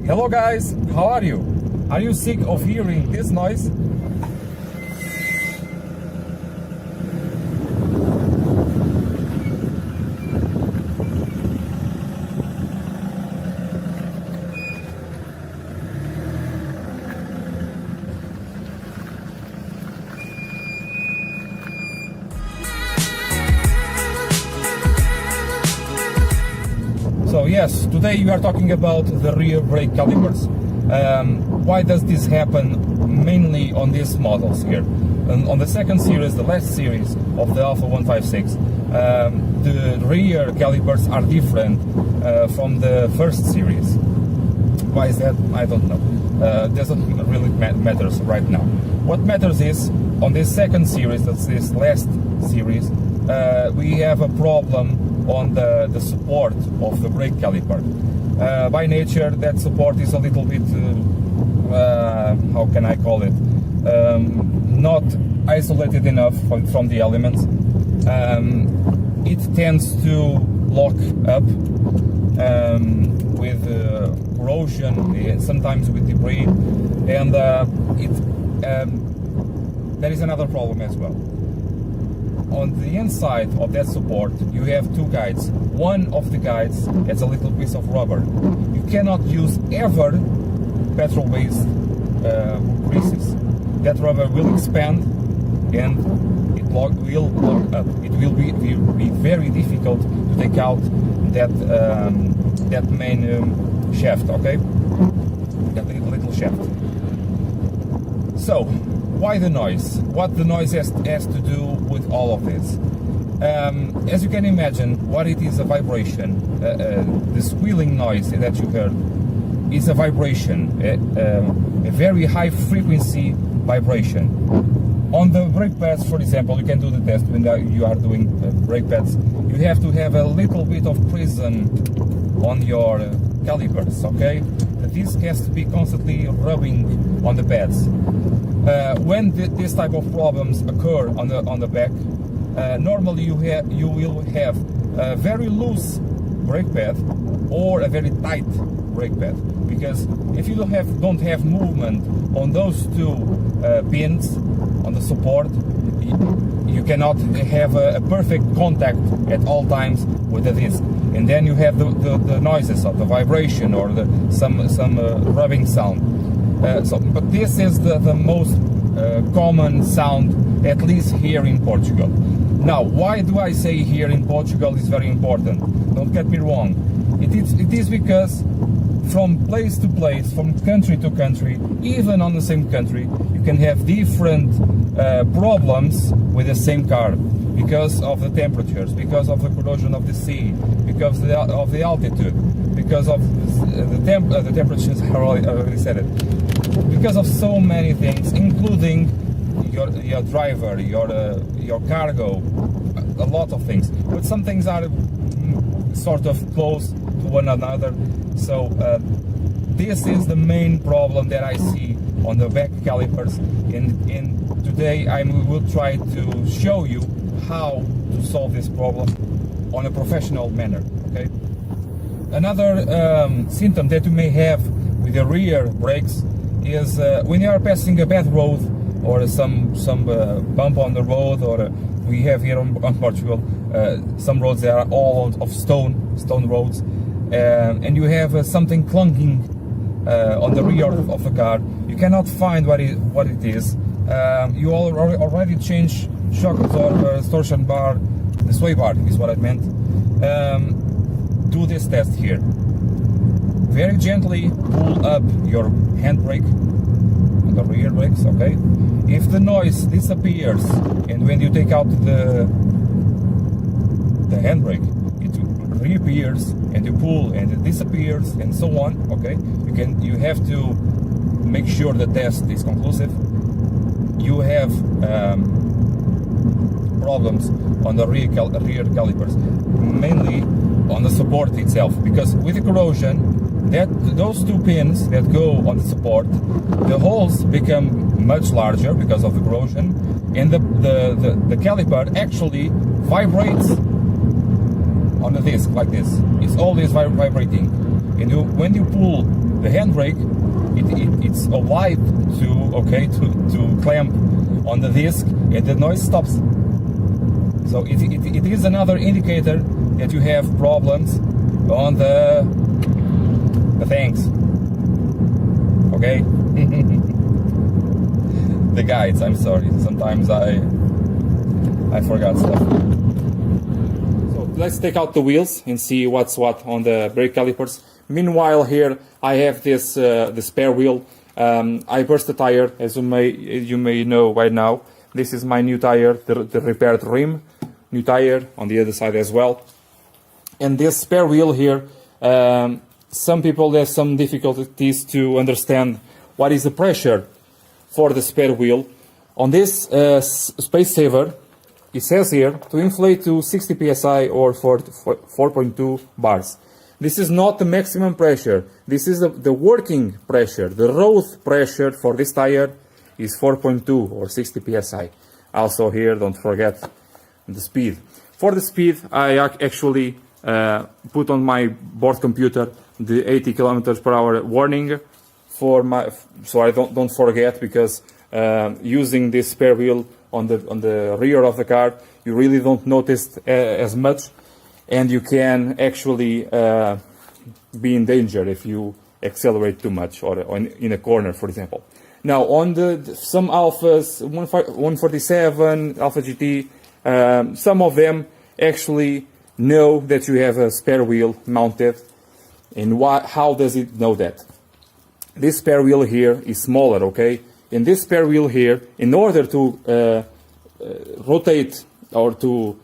Hello guys, how are you? Are you sick of hearing this noise? So yes, today we are talking about the rear brake calipers. Why does this happen mainly on these models here? And on the second series, the last series of the Alfa 156, the rear calipers are different from the first series. Why is that? I don't know. Doesn't really matters right now. What matters is, on this second series, that's this last series, we have a problem on the support of the brake caliper. By nature, that support is a little bit, how can I call it, not isolated enough from the elements. It tends to lock up with corrosion, sometimes with debris, and there is another problem as well. On the inside of that support, you have two guides. One of the guides has a little piece of rubber. You cannot use ever petrol-based greases. That rubber will expand and it will lock up. It will be very difficult to take out that that main shaft. Okay, that little shaft. So, why the noise? What the noise has to do with all of this? As you can imagine, what it is a vibration, the squealing noise that you heard is a vibration, a very high frequency vibration. On the brake pads, for example, you can do the test when you are doing brake pads. You have to have a little bit of prison on your calipers, okay? The disc has to be constantly rubbing on the pads. When this type of problems occur on the back, normally you will have a very loose brake pad or a very tight brake pad, because if you don't have movement on those two pins on the support, you cannot have a perfect contact at all times with the disc, and then you have the noises of the vibration or some rubbing sound. But this is the most common sound, at least here in Portugal. Now, why do I say here in Portugal is very important? Don't get me wrong. It is because from place to place, from country to country, even on the same country, you can have different problems with the same car because of the temperatures, because of the corrosion of the sea, because of the altitude, because of the temperatures. I already said it. Because of so many things, including your driver, your cargo, a lot of things. But some things are sort of close to one another. So this is the main problem that I see on the back calipers. And today I will try to show you how to solve this problem on a professional manner. Okay. Another symptom that you may have with the rear brakes is when you are passing a bad road or some bump on the road, or we have here on Portugal some roads that are all of stone roads, and you have something clunking on the rear of the car. You cannot find what it is. You already changed shock absorber, torsion bar, the sway bar is what I meant. Do this test here. Very gently pull up your handbrake, the rear brakes, okay? If the noise disappears and when you take out the handbrake, it reappears, and you pull and it disappears, and so on, okay? You have to make sure the test is conclusive. You have problems on the rear calipers, mainly on the support itself, because with the corrosion, those two pins that go on the support, the holes become much larger because of the corrosion, and the caliper actually vibrates on the disc like this. It's always vibrating, and when you pull the handbrake brake, it's obliged to clamp on the disc, and the noise stops. So it is another indicator that you have problems on the things. Okay. The guides, I'm sorry, sometimes I forgot stuff. So let's take out the wheels and see what's what on the brake calipers. Meanwhile, here I have this the spare wheel. I burst the tire, as you may know right now. This is my new tire, the repaired rim, new tire on the other side as well. And this spare wheel here, some people have some difficulties to understand what is the pressure for the spare wheel. On this space saver, it says here to inflate to 60 psi or 4.2 bars. This is not the maximum pressure. This is the working pressure. The road pressure for this tire is 4.2 or 60 psi. Also here, don't forget the speed. For the speed, I actually put on my board computer the 80 kilometers per hour warning for so I don't forget, because using this spare wheel on the rear of the car, you really don't notice as much, and you can actually be in danger if you accelerate too much or in a corner, for example. Now on some Alfas, 147, Alfa GT, some of them actually know that you have a spare wheel mounted. And how does it know that? This spare wheel here is smaller, okay? In this spare wheel here, in order to rotate or to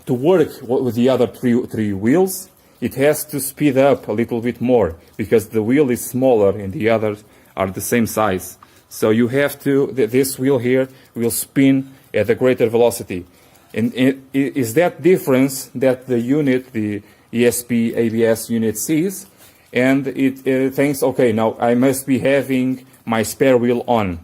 work with the other three wheels, it has to speed up a little bit more, because the wheel is smaller and the others are the same size. So you have to, this wheel here will spin at a greater velocity. And it is that difference that the unit, the ESP ABS unit sees, and it thinks, okay, now I must be having my spare wheel on.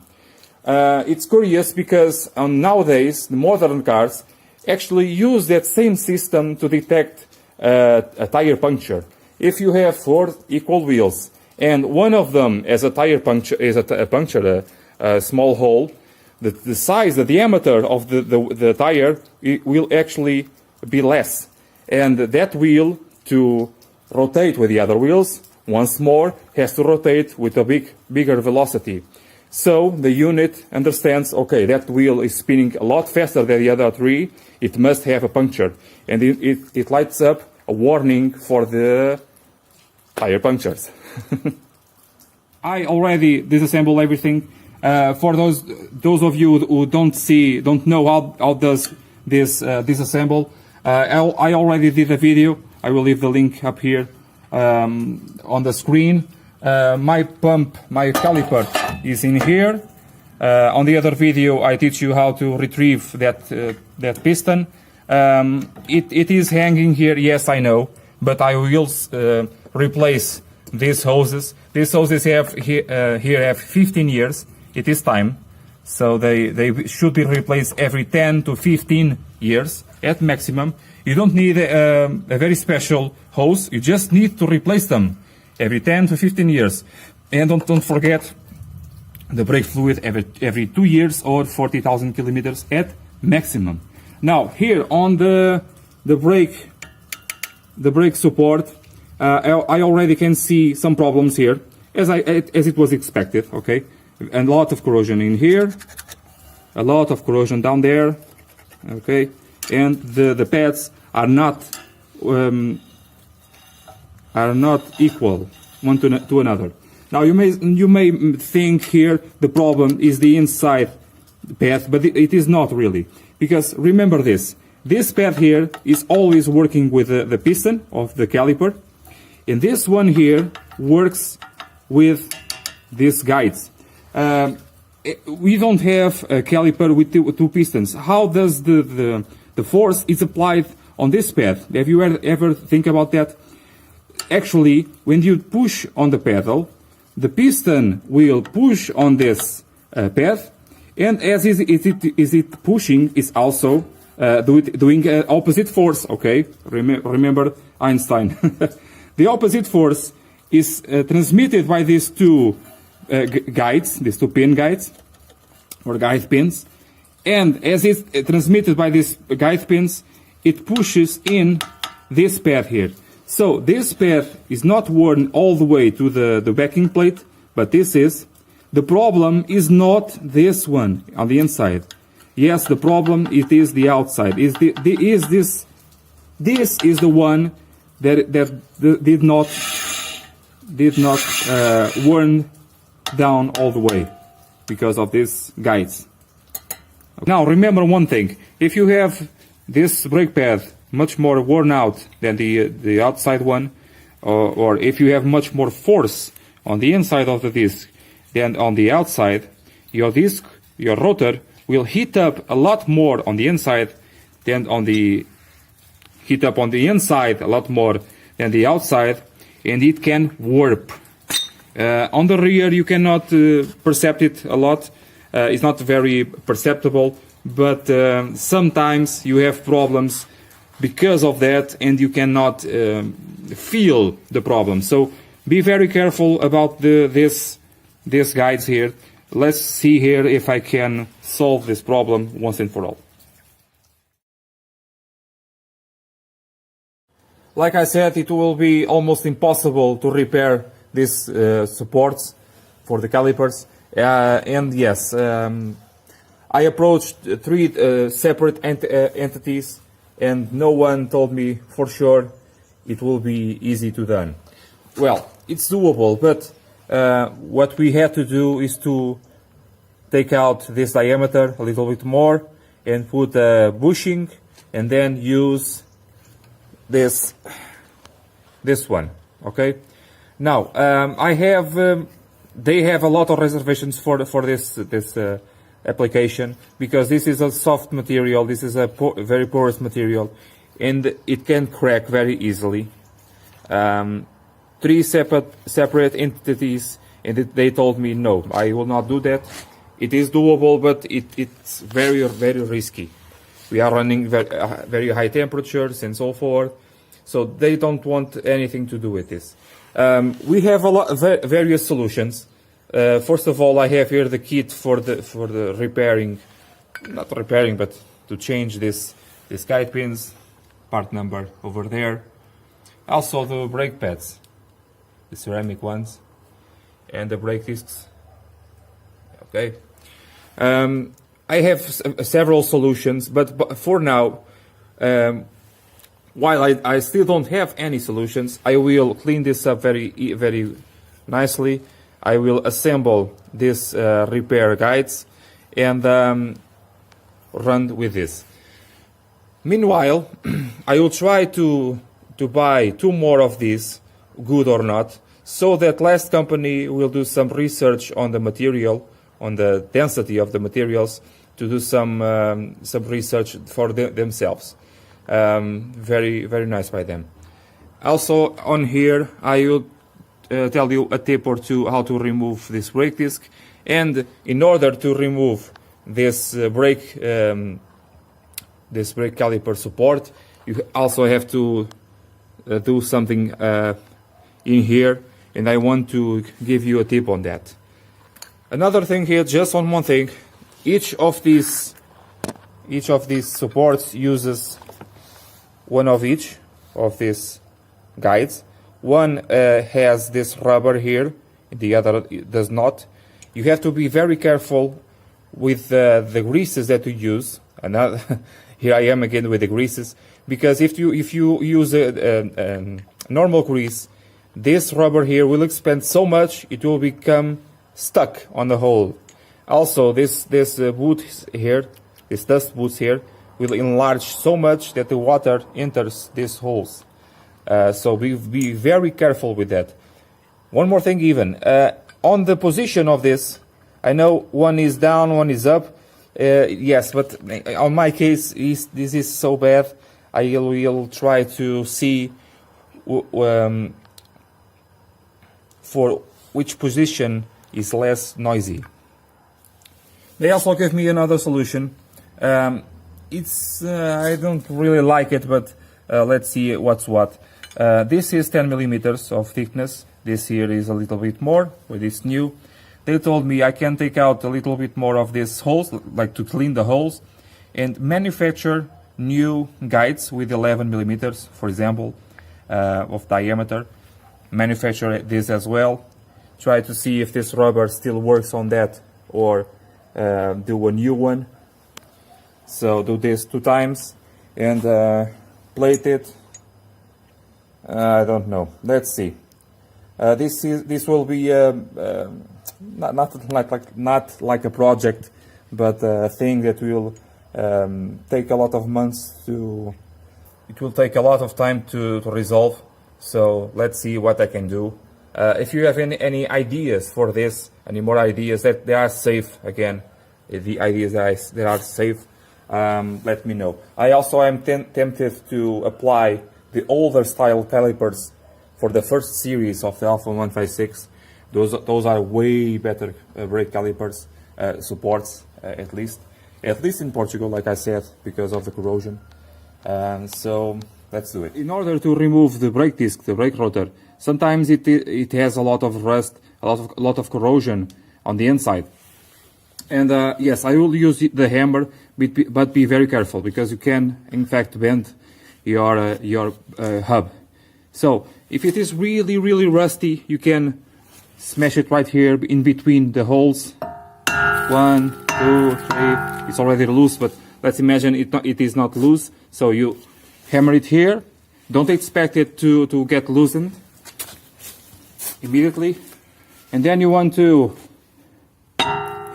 It's curious because nowadays the modern cars actually use that same system to detect a tire puncture. If you have 4 equal wheels and one of them has a tire puncture, a small hole, the size, the diameter of the tire will actually be less. And that wheel, to rotate with the other wheels, once more, has to rotate with a bigger velocity. So the unit understands, okay, that wheel is spinning a lot faster than the other 3, it must have a puncture. And it lights up a warning for the tire punctures. I already disassembled everything. For those of you who don't know how does this disassemble, I already did a video. I will leave the link up here on the screen. My pump, my caliper is in here. On the other video, I teach you how to retrieve that piston. It is hanging here, yes, I know, but I will replace these hoses. These hoses have here have 15 years. It is time, so they should be replaced every 10 to 15 years at maximum. You don't need a very special hose. You just need to replace them every 10 to 15 years. And don't forget the brake fluid every 2 years or 40,000 kilometers at maximum. Now here on the brake support, I already can see some problems here, as it was expected. Okay, and a lot of corrosion in here, a lot of corrosion down there. Okay, and the pads are not equal one to another. Now you may think here the problem is the inside pad, but it is not really, because remember this pad here is always working with the piston of the caliper, and this one here works with these guides. We don't have a caliper with two pistons. How does the force is applied on this pad? Have you ever think about that? Actually, when you push on the pedal, the piston will push on this pad, and as it pushing, it's also doing opposite force. Okay, remember Einstein. The opposite force is transmitted by these two guides, these two pin guides, or guide pins, and as it's transmitted by these guide pins, it pushes in this pad here. So this pad is not worn all the way to the backing plate, but this is. The problem is not this one on the inside. Yes, the problem it is the outside. This is the one that did not worn down all the way because of these guides. Now remember one thing: if you have this brake pad much more worn out than the outside one, or if you have much more force on the inside of the disc than on the outside, your disc, your rotor, will heat up a lot more on the inside than on the inside a lot more than the outside, and it can warp. On the rear you cannot perceive it a lot. It's not very perceptible, but sometimes you have problems because of that, and you cannot feel the problem. So be very careful about these guides here. Let's see here if I can solve this problem once and for all. Like I said, it will be almost impossible to repair these supports for the calipers. And yes, I approached 3 separate entities, and no one told me for sure it will be easy to done. Well, it's doable, but what we had to do is to take out this diameter a little bit more and put a bushing, and then use this one. Okay. Now they have a lot of reservations for this application, because this is a soft material. This is a very porous material, and it can crack very easily. 3 separate entities, and they told me no, I will not do that. It is doable, but it's very risky. We are running very high temperatures and so forth, so they don't want anything to do with this. We have various solutions. First of all, I have here the kit for the repairing, not repairing, but to change these guide pins, part number over there. Also the brake pads, the ceramic ones, and the brake discs. Okay. I have several solutions, but for now, while I still don't have any solutions, I will clean this up very nicely. I will assemble these repair guides and run with this. Meanwhile, I will try to buy 2 more of these, good or not, so that last company will do some research on the material, on the density of the materials, to do some research for themselves. Very nice by them. Also on here I will tell you a tip or two how to remove this brake disc, and in order to remove this brake caliper support, you also have to do something in here, and I want to give you a tip on that. Another thing here, just on one thing, each of these supports uses one of each of these guides. One has this rubber here, the other does not. You have to be very careful with the greases that you use. And here I am again with the greases, because if you use a normal grease, this rubber here will expand so much it will become stuck on the hole. Also, this boot here, this dust boots here, will enlarge so much that the water enters these holes. So be very careful with that. One more thing, even on the position of this, I know one is down, one is up. Yes, but on my case, this is so bad. I will try to see for which position is less noisy. They also gave me another solution. It's I don't really like it, but let's see what's what. This is 10 millimeters of thickness. This here is a little bit more with this new. They told me I can take out a little bit more of these holes, like to clean the holes, and manufacture new guides with 11 millimeters, for example, of diameter. Manufacture this as well. Try to see if this rubber still works on that, or do a new one. So do this 2 times and plate it. I don't know. Let's see. This will be not like a project, but a thing that will take a lot of months to. It will take a lot of time to resolve. So let's see what I can do. If you have any ideas for this, any more ideas that they are safe, again, the ideas that are safe, let me know. I also am tempted to apply the older style calipers for the first series of the Alfa 156. Those are way better brake calipers, supports, at least in Portugal, like I said, because of the corrosion. So let's do it. In order to remove the brake disc, the brake rotor, sometimes it has a lot of rust, a lot of corrosion on the inside. And yes, I will use the hammer, but be very careful, because you can in fact bend your hub. So if it is really rusty, you can smash it right here in between the holes. 1, 2, 3. It's already loose, but let's imagine it is not loose. So you hammer it here. Don't expect it to get loosened immediately. And then you want to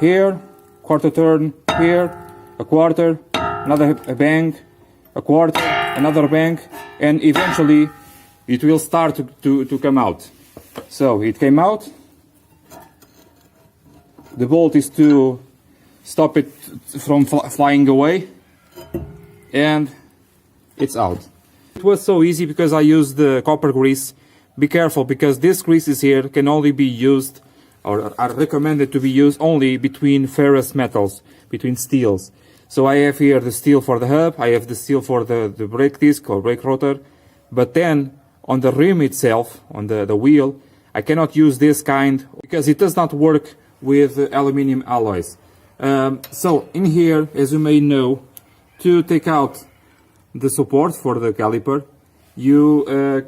here, quarter turn, here, a quarter, another bang, a quarter, another bang, and eventually it will start to come out. So it came out. The bolt is to stop it from flying away, and it's out. It was so easy because I used the copper grease. Be careful, because this greases here can only be used, or are recommended to be used only between ferrous metals, between steels. So I have here the steel for the hub, I have the steel for the brake disc or brake rotor, but then on the rim itself, on the wheel, I cannot use this kind because it does not work with aluminium alloys. So in here, as you may know, to take out the support for the caliper, you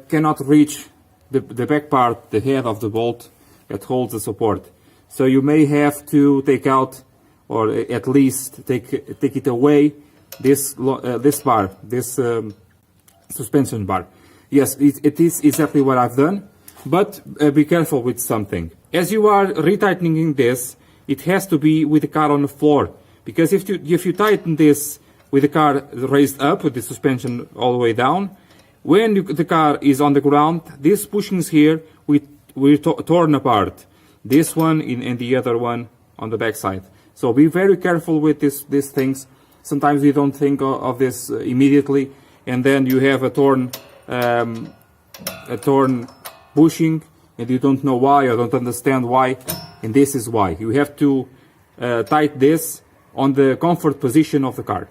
cannot reach the back part, the head of the bolt that holds the support. So you may have to take out, or at least take it away, this bar, this suspension bar. Yes, it is exactly what I've done, but be careful with something. As you are retightening this, it has to be with the car on the floor, because if you tighten this with the car raised up, with the suspension all the way down, when the car is on the ground, these bushings here will torn apart. This one and the other one on the back side. So be very careful with these things. Sometimes we don't think of this immediately, and then you have a torn bushing, and you don't know why, or don't understand why, and this is why. You have to tighten this on the comfort position of the car.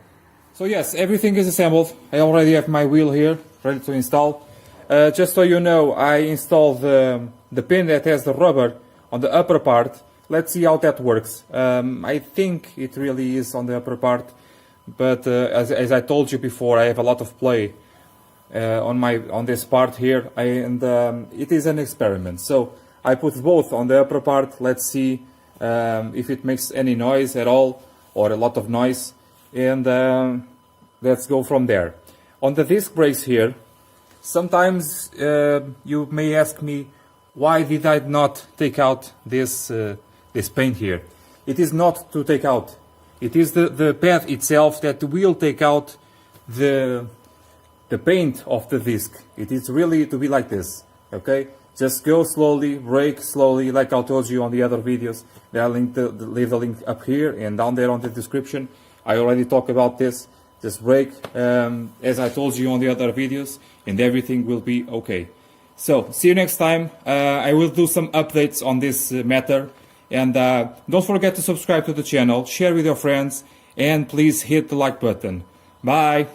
So yes, everything is assembled. I already have my wheel here, ready to install. Just so you know, I installed the pin that has the rubber on the upper part. Let's see how that works. I think it really is on the upper part, but as I told you before, I have a lot of play on this part here, and it is an experiment. So I put both on the upper part. Let's see if it makes any noise at all, or a lot of noise, and let's go from there. On the disc brakes here, sometimes you may ask me, why did I not take out this paint here? It is not to take out. It is the pad itself that will take out the paint of the disc. It is really to be like this, okay? Just go slowly, brake slowly, like I told you on the other videos. I'll leave the link up here and down there on the description. I already talked about this. Just brake, as I told you on the other videos, and everything will be okay. So, see you next time. I will do some updates on this matter. And don't forget to subscribe to the channel, share with your friends, and please hit the like button. Bye!